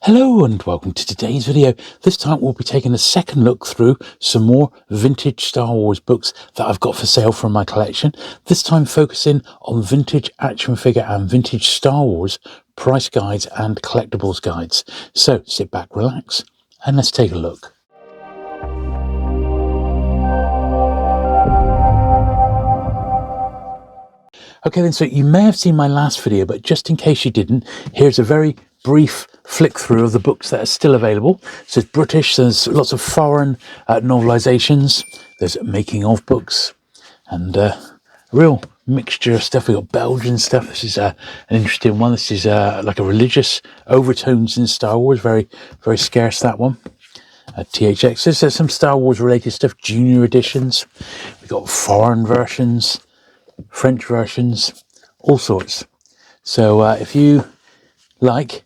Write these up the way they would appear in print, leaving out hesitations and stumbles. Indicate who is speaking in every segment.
Speaker 1: Hello and welcome to today's video. This time we'll be taking a second look through some more vintage Star Wars books that I've got for sale from my collection. This time focusing on vintage action figure and vintage Star Wars price guides and collectibles guides. So sit back, relax, and let's take a look. Okay then, so you may have seen my last video, but just in case you didn't, here's a very brief flick through of the books that are still available. So it's British, there's lots of foreign novelizations, there's making of books, and a real mixture of stuff. We've got Belgian stuff. This is an interesting one. This is like a religious overtones in Star Wars, very, very scarce, that one. THX, there's some Star Wars related stuff, junior editions. We've got foreign versions, French versions, all sorts. So if you like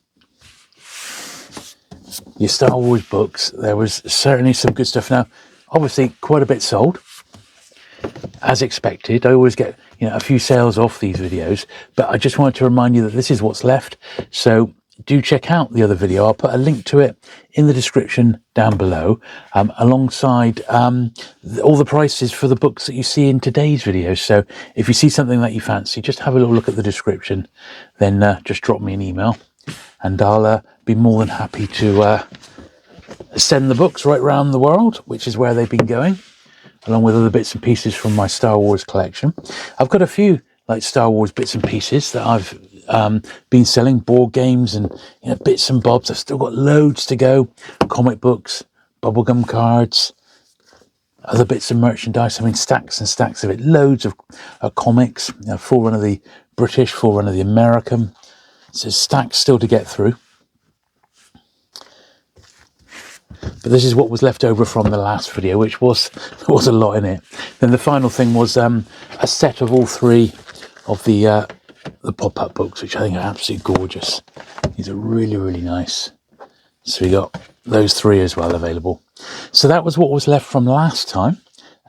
Speaker 1: your Star Wars books, there was certainly some good stuff. Now, obviously, quite a bit sold, as expected. I always get a few sales off these videos, but I just wanted to remind you that this is what's left. So do check out the other video. I'll put a link to it in the description down below, alongside all the prices for the books that you see in today's video. So if you see something that you fancy, just have a little look at the description, then just drop me an email, and I'll be more than happy to send the books right around the world, which is where they've been going, along with other bits and pieces from my Star Wars collection. I've got a few like Star Wars bits and pieces that I've been selling, board games and bits and bobs. I've still got loads to go, comic books, bubblegum cards, other bits of merchandise. I mean, stacks and stacks of it, loads of comics, full run of the British, full run of the American. So stacks still to get through. But this is what was left over from the last video, which was a lot in it. Then the final thing was a set of all three of the pop-up books, which I think are absolutely gorgeous. These are really, really nice. So we got those three as well available. So that was what was left from last time.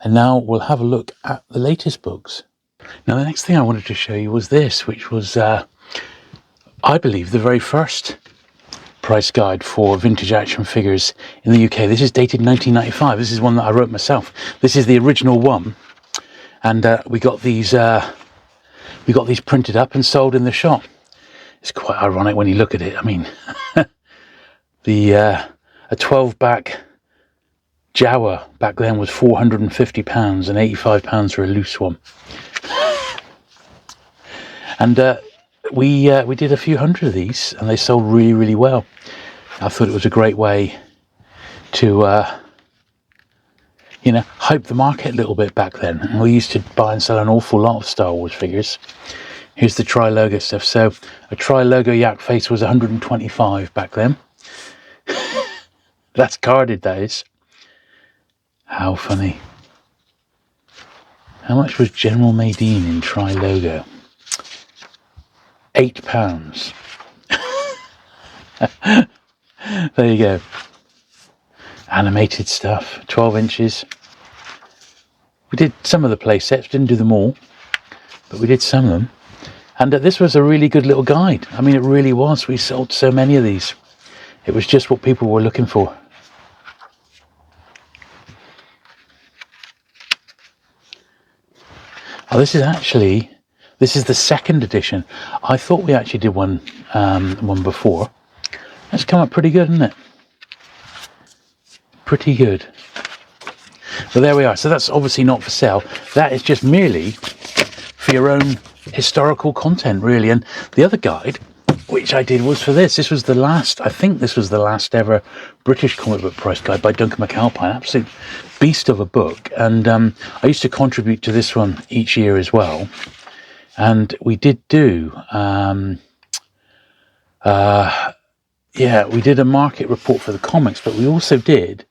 Speaker 1: And now we'll have a look at the latest books. Now, the next thing I wanted to show you was this, which was, I believe, the very first price guide for vintage action figures in the UK. This is dated 1995. This is one that I wrote myself. This is the original one. And we got these printed up and sold in the shop. It's quite ironic when you look at it. I mean, a 12-back Jawa back then was £450 and £85 for a loose one. And we did a few hundred of these, and they sold really, really well. I thought it was a great way to hype the market a little bit back then. And we used to buy and sell an awful lot of Star Wars figures. Here's the tri-logo stuff. So a tri-logo yak face was 125 back then. That's carded, that is. How funny. How much was General Madine in tri-logo? £8. There you go. Animated stuff, 12 inches. We did some of the play sets, didn't do them all, but we did some of them. And this was a really good little guide. I mean, it really was. We sold so many of these. It was just what people were looking for. Oh, this is the second edition. I thought we actually did one before. That's come up pretty good, isn't it? Pretty good. Well, there we are. So that's obviously not for sale. That is just merely for your own historical content, really. And the other guide, which I did, was for this. This was the last, I think this was the last ever British comic book price guide by Duncan McAlpine. Absolute beast of a book. And I used to contribute to this one each year as well. And we did do, we did a market report for the comics, but we also did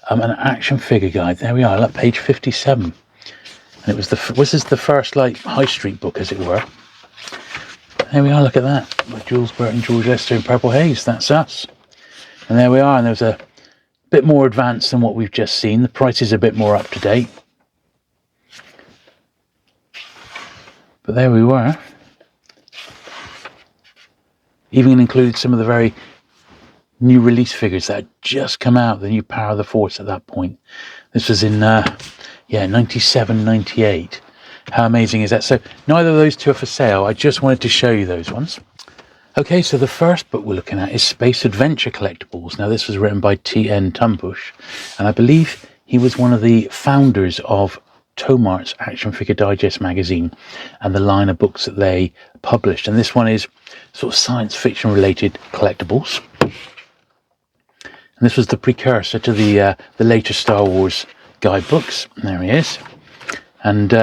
Speaker 1: an action figure guide. There we are, at page 57. And it was this is the first like high street book, as it were. There we are, look at that. By Jules, Burt and George Lester in Purple Haze. That's us. And there we are, and there's a bit more advanced than what we've just seen. The price is a bit more up to date. But there we were. Even included some of the very new release figures that had just come out, the new Power of the Force at that point. This was in, 97, 98. How amazing is that? So neither of those two are for sale. I just wanted to show you those ones. Okay, so the first book we're looking at is Space Adventure Collectibles. Now, this was written by T.N. Tumbusch, and I believe he was one of the founders of Tomart's Action Figure Digest magazine and the line of books that they published. And this one is sort of science fiction related collectibles. And this was the precursor to the later Star Wars guidebooks. There he is. And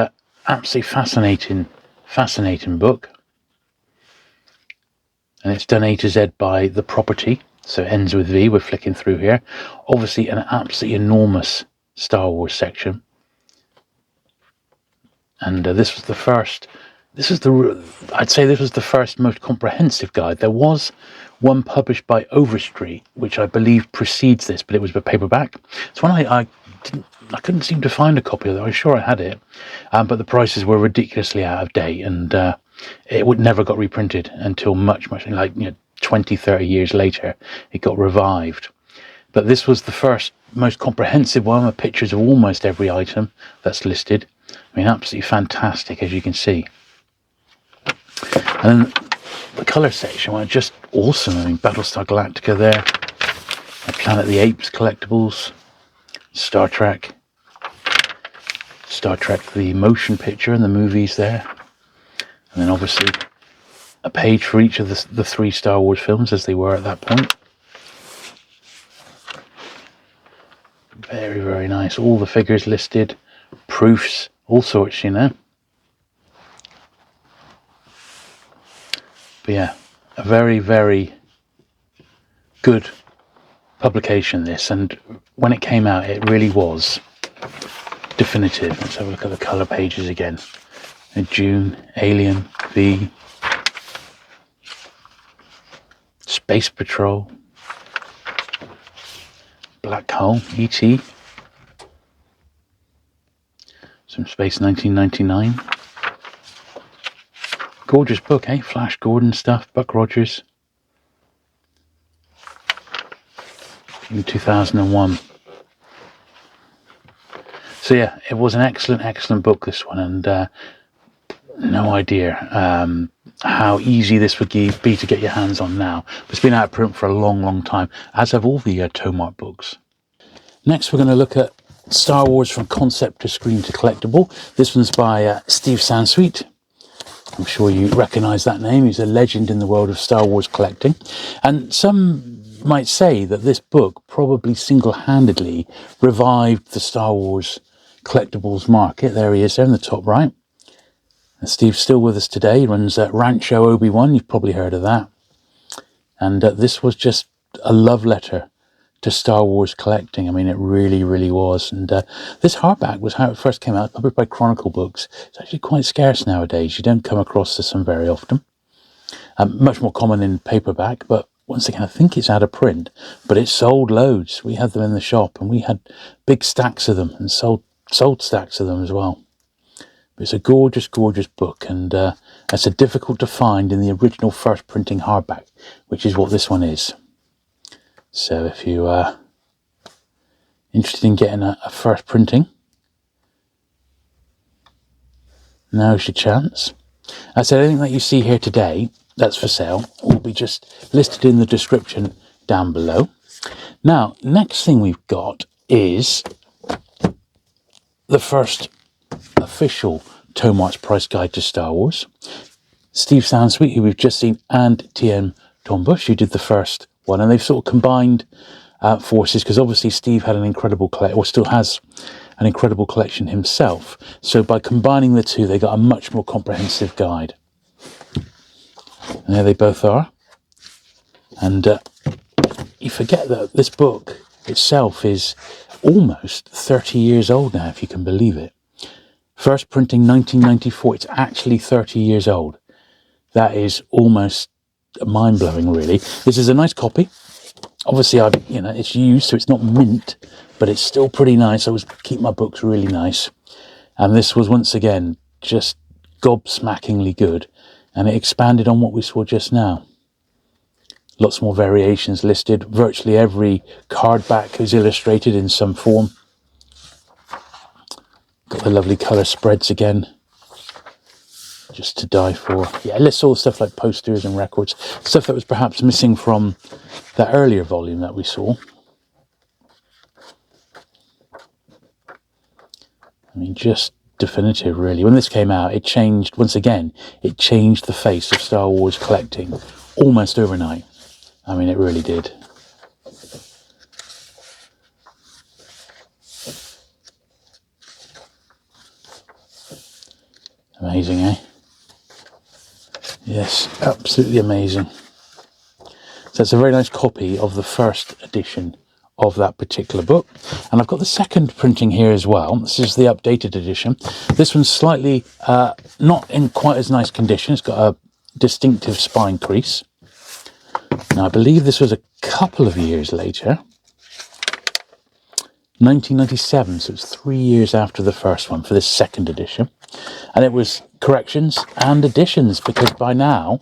Speaker 1: absolutely fascinating book. And it's done A to Z by The Property, so it ends with V. We're flicking through here. Obviously an absolutely enormous Star Wars section. And this was the first, I'd say this was the first most comprehensive guide. There was one published by Overstreet, which I believe precedes this, but it was a paperback. It's one I couldn't seem to find a copy of it. I'm sure I had it, but the prices were ridiculously out of date, and it would never got reprinted until much, like 20, 30 years later, it got revived. But this was the first, most comprehensive one with pictures of almost every item that's listed. I mean, absolutely fantastic, as you can see. And then the colour section were just awesome. I mean, Battlestar Galactica there, Planet of the Apes collectibles, Star Trek, the motion picture and the movies there. And then obviously a page for each of the 3 Star Wars films as they were at that point. Very, very nice. All the figures listed, proofs, all sorts, But yeah, a very, very good publication, this. And when it came out, it really was definitive. Let's have a look at the colour pages again. Dune, Alien, V, Space Patrol, Black Hole, E.T., some Space 1999. Gorgeous book, eh? Flash Gordon stuff, Buck Rogers. In 2001. So yeah, it was an excellent book, this one, and no idea how easy this would be to get your hands on now. But it's been out of print for a long time, as have all the Tomart books. Next, we're going to look at Star Wars from concept to screen to collectible. This one's by Steve Sansweet. I'm sure you recognise that name. He's a legend in the world of Star Wars collecting. And some might say that this book probably single-handedly revived the Star Wars collectibles market. There he is there in the top right. And Steve's still with us today. He runs Rancho Obi-Wan. You've probably heard of that. And this was just a love letter to Star Wars collecting. I mean, it really was. And this hardback was how it first came out, published by Chronicle Books. It's actually quite scarce nowadays. You don't come across this one very often. Much more common in paperback, but once again, I think it's out of print. But it sold loads. We had them in the shop, and we had big stacks of them, and sold stacks of them as well. But it's a gorgeous book, and it's difficult to find in the original first printing hardback, which is what this one is. So if you are interested in getting a first printing, now's your chance. I said anything that you see here today that's for sale will be just listed in the description down below. Now, next thing we've got is the first official Tomart's Price Guide to Star Wars. Steve Sansweet, who we've just seen, and T.N. Tumbusch, who did the first one, and they've sort of combined forces, because obviously Steve had an incredible collection, or still has an incredible collection himself. So by combining the two, they got a much more comprehensive guide. And there they both are. And you forget that this book itself is almost 30 years old now, if you can believe it. First printing 1994, it's actually 30 years old. That is almost mind-blowing, really. This is a nice copy. Obviously, it's used, so it's not mint, but it's still pretty nice. I always keep my books really nice. And this was, once again, just gobsmackingly good. And it expanded on what we saw just now. Lots more variations listed. Virtually every card back is illustrated in some form. Got the lovely colour spreads again, just to die for. Yeah, lists all stuff like posters and records, stuff that was perhaps missing from that earlier volume that we saw. I mean, just definitive, really. When this came out, it changed, once again, it changed the face of Star Wars collecting almost overnight. I mean, it really did. Amazing, eh? Yes, absolutely amazing. So it's a very nice copy of the first edition of that particular book. And I've got the second printing here as well. This is the updated edition. This one's slightly not in quite as nice condition. It's got a distinctive spine crease. Now, I believe this was a couple of years later. 1997, so it's 3 years after the first one for this second edition. And it was corrections and additions, because by now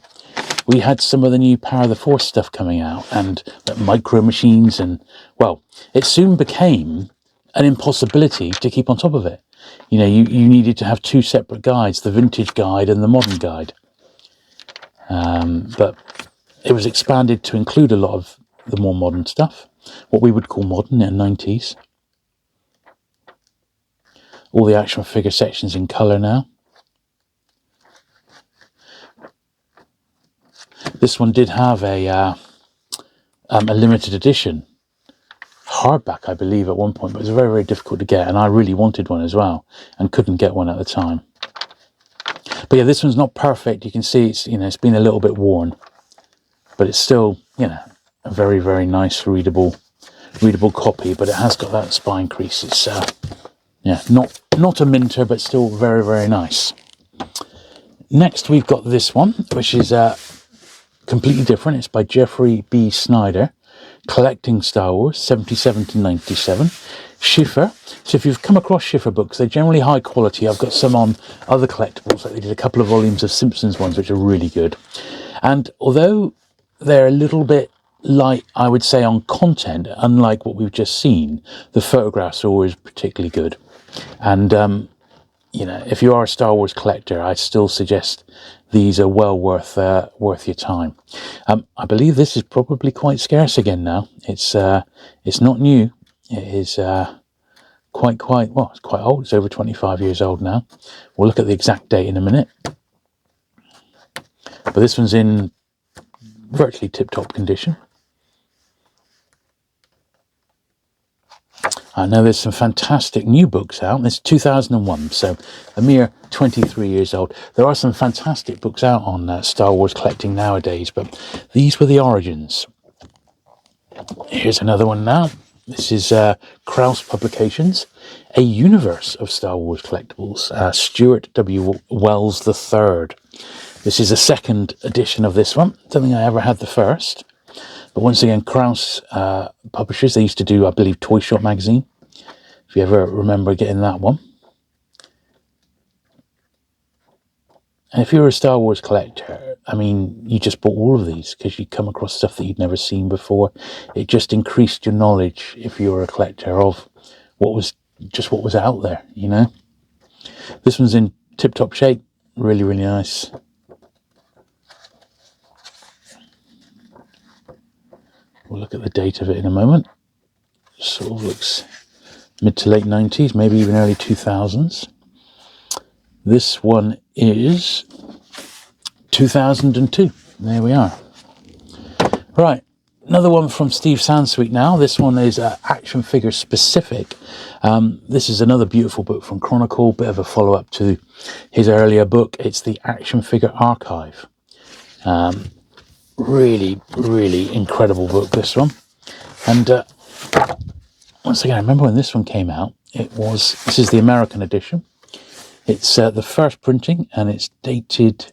Speaker 1: we had some of the new Power of the Force stuff coming out, and micro machines, and, well, it soon became an impossibility to keep on top of it. You know, you needed to have two separate guides, the vintage guide and the modern guide. But it was expanded to include a lot of the more modern stuff, what we would call modern in the 90s. All the action figure sections in colour now. This one did have a limited edition hardback, I believe, at one point, but it was very, very difficult to get, and I really wanted one as well and couldn't get one at the time. But yeah, this one's not perfect. You can see it's, you know, it's been a little bit worn, but it's still, you know, a very, very nice readable copy. But it has got that spine crease. It's yeah, not a minter, but still very, very nice. Next, we've got this one, which is completely different. It's by Jeffrey B. Snyder, Collecting Star Wars, 77 to 97. Schiffer. So if you've come across Schiffer books, they're generally high quality. I've got some on other collectibles, like they did a couple of volumes of Simpsons ones, which are really good. And although they're a little bit light, I would say, on content, unlike what we've just seen, the photographs are always particularly good. And you know, if you are a Star Wars collector, I still suggest these are well worth your time. I believe this is probably quite scarce again now. It's not new. It is quite well. It's quite old. It's over 25 years old now. We'll look at the exact date in a minute. But this one's in virtually tip-top condition. I know there's some fantastic new books out. It's 2001, so a mere 23 years old. There are some fantastic books out on Star Wars collecting nowadays, but these were the origins. Here's another one now. This is Krause Publications, A Universe of Star Wars Collectibles, Stuart W. Wells III. This is a second edition of this one. Don't think I ever had the first. But once again, Krause publishers, they used to do, I believe, Toy Shop magazine, if you ever remember getting that one. And if you're a Star Wars collector, I mean, you just bought all of these because you come across stuff that you'd never seen before. It just increased your knowledge, if you were a collector, of what was out there, you know. This one's in tip-top shape, really, really nice. We'll look at the date of it in a moment. Sort of looks mid to late 90s, maybe even early 2000s. This one is 2002. There we are. Right, another one from Steve Sansweet now. This one is action figure specific. This is another beautiful book from Chronicle, bit of a follow-up to his earlier book. It's the Action Figure Archive. Really, really incredible book, this one. And once again, I remember when this one came out, this is the American edition. It's the first printing, and it is dated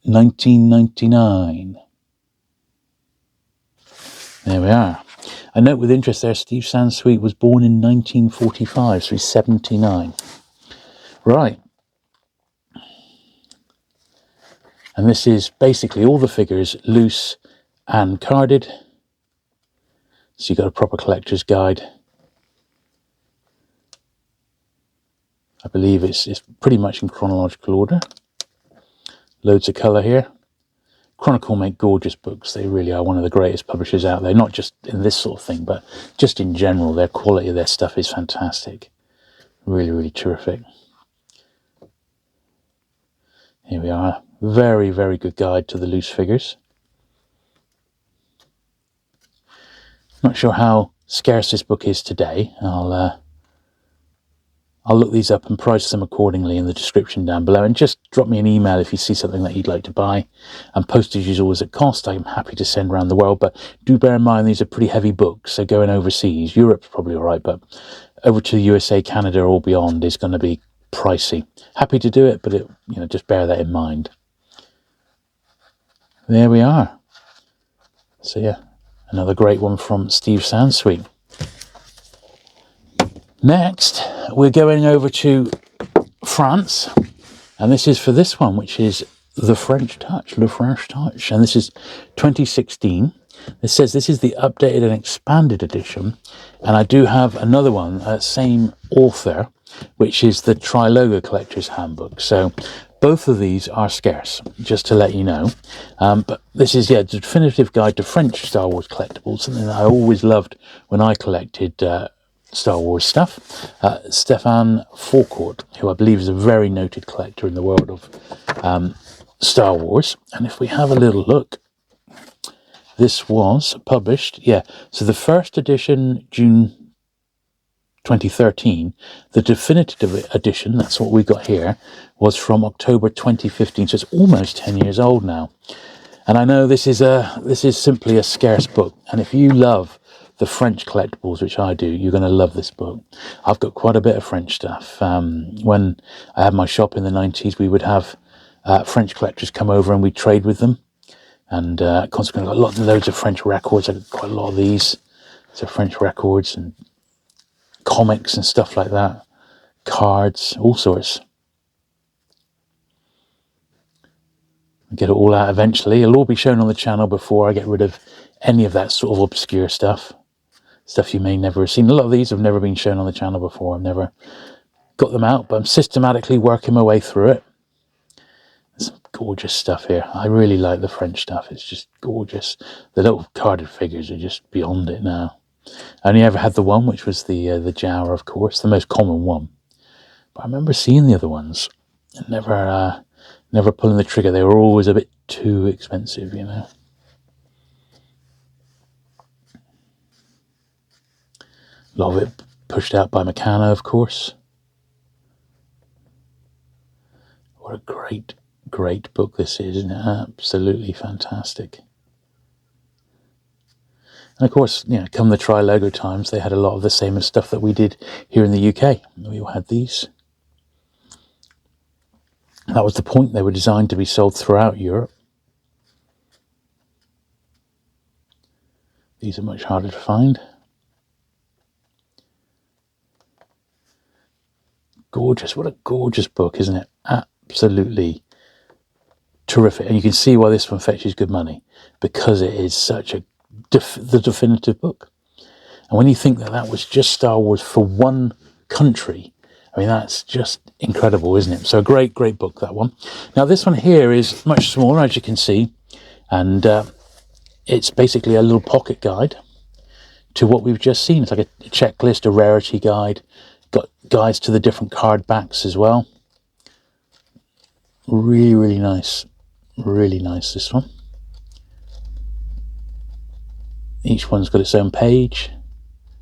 Speaker 1: 1999. There we are. I note with interest there, Steve Sansweet was born in 1945, so he's 79. Right. And this is basically all the figures loose and carded. So you've got a proper collector's guide. I believe it's pretty much in chronological order. Loads of colour here. Chronicle make gorgeous books. They really are one of the greatest publishers out there, not just in this sort of thing, but just in general. Their quality of their stuff is fantastic. Really, really terrific. Here we are. Very, very good guide to the loose figures. Not sure how scarce this book is today. I'll look these up and price them accordingly in the description down below, and just drop me an email if you see something that you'd like to buy. And postage is always at cost. I'm happy to send around the world, but do bear in mind these are pretty heavy books, so going overseas, Europe's probably all right, but over to the USA, Canada or beyond is going to be pricey. Happy to do it, but just bear that in mind. There we are. So yeah, another great one from Steve Sansweet. Next, we're going over to France, and this is for this one, which is The French Touch, Le French Touch, and this is 2016. It says this is the updated and expanded edition, and I do have another one, same author, which is the Trilogo Collector's Handbook. So both of these are scarce, just to let you know. But this is, the definitive guide to French Star Wars collectibles, something that I always loved when I collected Star Wars stuff. Stéphane Fourcourt, who I believe is a very noted collector in the world of Star Wars. And if we have a little look, this was published, so the first edition, June 2013. The definitive edition, that's what we got here, was from October 2015, so it's almost 10 years old now. And I know this is simply a scarce book, and if you love the French collectibles, which I do, you're going to love this book. I've got quite a bit of French stuff. When I had my shop in the 90s, we would have French collectors come over and we'd trade with them, and consequently I got loads of French records. I got quite a lot of these, so French records and comics and stuff like that, cards, all sorts. I'll get it all out eventually. It'll all be shown on the channel before I get rid of any of that sort of obscure stuff you may never have seen. A lot of these have never been shown on the channel before. I've never got them out, but I'm systematically working my way through it. There's some gorgeous stuff here. I really like the French stuff. It's just gorgeous. The little carded figures are just beyond it now. I only ever had the one, which was the Jawa, of course, the most common one. But I remember seeing the other ones and never pulling the trigger. They were always a bit too expensive, A lot of it pushed out by Meccano, of course. What a great, great book this is, isn't it? Absolutely fantastic. And of course, come the Trilogo times, they had a lot of the same stuff that we did here in the UK. We all had these. That was the point. They were designed to be sold throughout Europe. These are much harder to find. Gorgeous. What a gorgeous book, isn't it? Absolutely terrific. And you can see why this one fetches good money, because it is such the definitive book. And when you think that was just Star Wars for one country, I mean, that's just incredible, isn't it? So a great, great book, that one. Now, this one here is much smaller, as you can see, and it's basically a little pocket guide to what we've just seen. It's like a checklist, a rarity guide. Got guides to the different card backs as well. Really, really nice. Really nice, this one. Each one's got its own page,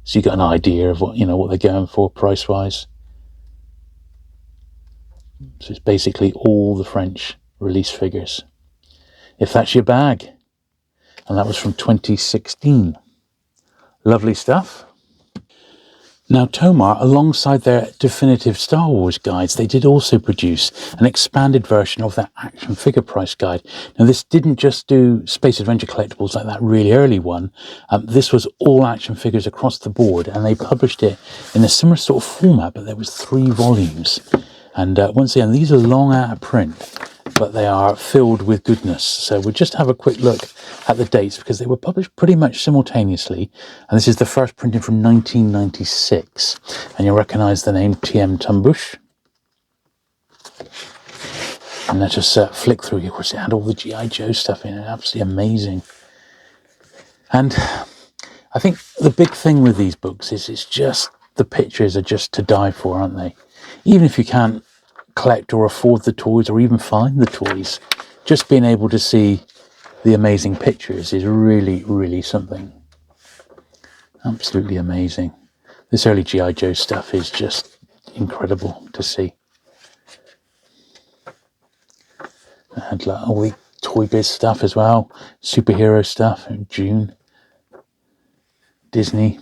Speaker 1: so you got an idea of what they're going for price-wise. So it's basically all the French release figures, if that's your bag. And that was from 2016. Lovely stuff. Now, Tomart, alongside their definitive Star Wars guides, they did also produce an expanded version of their action figure price guide. Now, this didn't just do Space Adventure collectibles like that really early one. This was all action figures across the board, and they published it in a similar sort of format, but there was 3 volumes. And once again, these are long out of print. but they are filled with goodness. So we'll just have a quick look at the dates, because they were published pretty much simultaneously. And this is the first printing from 1996. And you'll recognise the name TM Tumbusch. And let's just flick through. Of course, it had all the G.I. Joe stuff in it. Absolutely amazing. And I think the big thing with these books is it's just, the pictures are just to die for, aren't they? Even if you can't collect or afford the toys or even find the toys, just being able to see the amazing pictures is really, really something. Absolutely amazing. This early G.I. Joe stuff is just incredible to see. And like all the Toy Biz stuff as well, superhero stuff, June, Disney.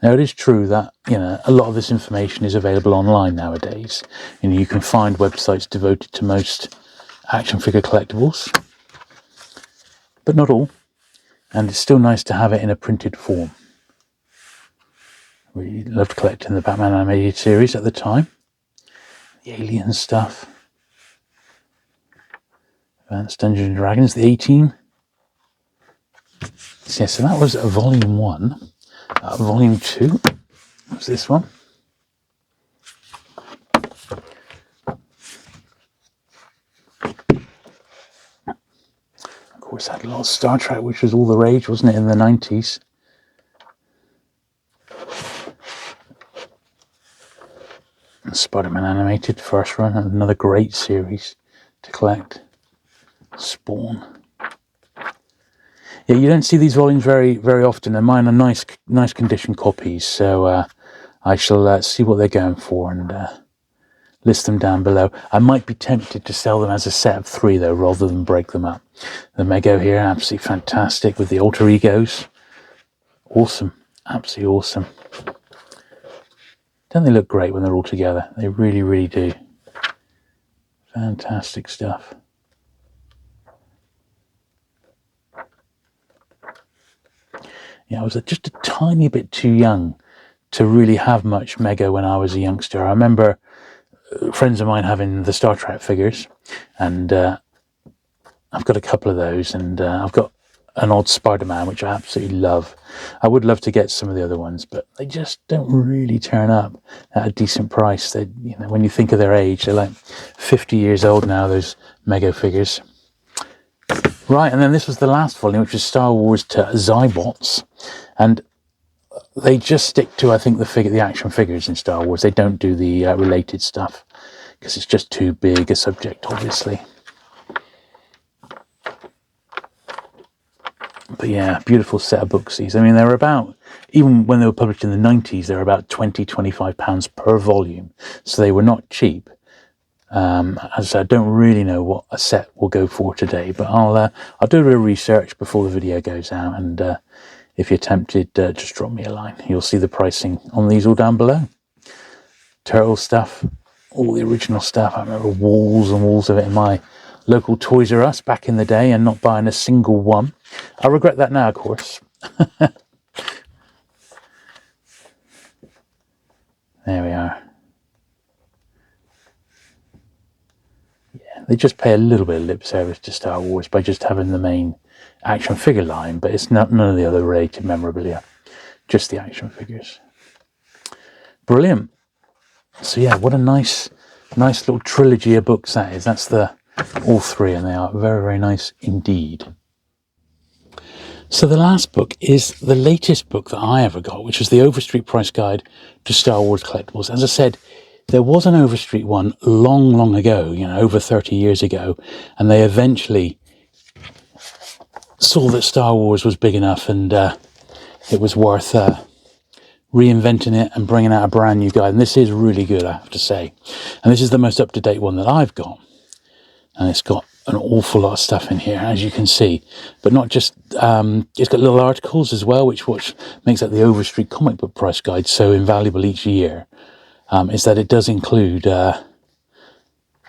Speaker 1: Now it is true that, you know, a lot of this information is available online nowadays. You know, you can find websites devoted to most action figure collectibles, but not all. And it's still nice to have it in a printed form. We loved collecting the Batman animated series at the time. The Alien stuff. Advanced Dungeons and Dragons, the 18. So, yeah, so that was volume 1. Volume 2 was this one. Of course, I had a lot of Star Trek, which was all the rage, wasn't it, in the 90s? And Spider-Man animated, first run, another great series to collect. Spawn. Yeah, you don't see these volumes very, very often, and mine are nice condition copies. So I shall see what they're going for and list them down below. I might be tempted to sell them as a set of 3 though, rather than break them up. The Mego here, absolutely fantastic with the alter egos. Awesome, absolutely awesome. Don't they look great when they're all together? They really, really do. Fantastic stuff. Yeah, I was just a tiny bit too young to really have much Mego when I was a youngster. I remember friends of mine having the Star Trek figures, and I've got a couple of those, and I've got an odd Spider-Man, which I absolutely love. I would love to get some of the other ones, but they just don't really turn up at a decent price. They, you know, when you think of their age, they're like 50 years old now, those Mego figures. Right, and then this was the last volume, which was Star Wars to Zybots, and they just stick to, I think, the action figures in Star Wars. They don't do the related stuff, because it's just too big a subject, obviously. But yeah, beautiful set of books these. I mean, they're about, even when they were published in the 90s, they were about £20-25 per volume, so they were not cheap. As I said, I don't really know what a set will go for today, but I'll do a bit of research before the video goes out, and if you're tempted, just drop me a line. You'll see the pricing on these all down below. Turtle stuff, all the original stuff. I remember walls and walls of it in my local Toys R Us back in the day, and not buying a single one. I regret that now, of course. There we are. They just pay a little bit of lip service to Star Wars by just having the main action figure line, but it's not none of the other related memorabilia, just the action figures. Brilliant. So yeah, what a nice little trilogy of books that is. That's all 3, and they are very, very nice indeed. So the last book is the latest book that I ever got, which was the Overstreet Price Guide to Star Wars Collectibles. As I said, there was an Overstreet one long ago, you know, over 30 years ago, and they eventually saw that Star Wars was big enough, and it was worth reinventing it and bringing out a brand new guide. And this is really good, I have to say. And this is the most up-to-date one that I've got. And it's got an awful lot of stuff in here, as you can see. But not just, it's got little articles as well, which makes that the Overstreet comic book price guide so invaluable each year. Is that it does include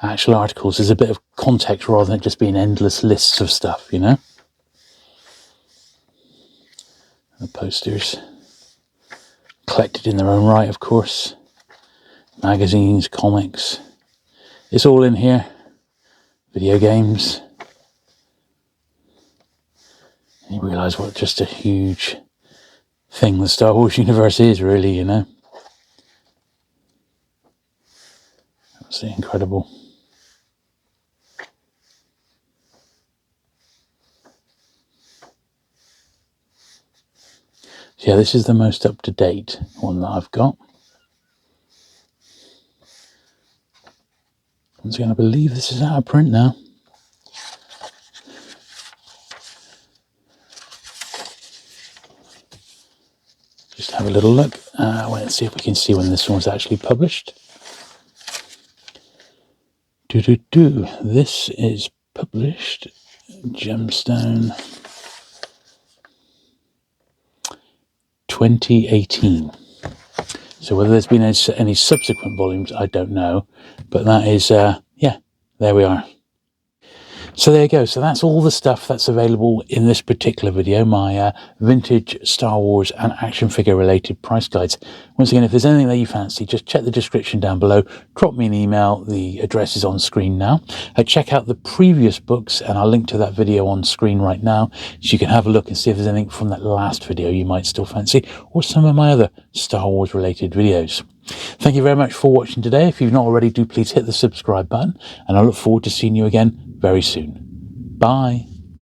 Speaker 1: actual articles. There's a bit of context rather than just being endless lists of stuff, you know. The posters, collected in their own right, of course. magazines, comics. It's all in here. Video games. And you realise what just a huge thing the Star Wars universe is, really, you know. Absolutely incredible. So yeah, this is the most up-to-date one that I've got. I'm going to believe this is out of print now. Just have a little look. Let's see if we can see when this one's actually published. This is published Gemstone 2018. So whether there's been any subsequent volumes, I don't know. But that is, yeah, there we are. So there you go. So that's all the stuff that's available in this particular video, my vintage Star Wars and action figure related price guides. Once again, if there's anything that you fancy, just check the description down below, drop me an email, the address is on screen now. Check out the previous books and I'll link to that video on screen right now, so you can have a look and see if there's anything from that last video you might still fancy, or some of my other Star Wars related videos. Thank you very much for watching today. If you've not already, do please hit the subscribe button, and I look forward to seeing you again very soon. Bye.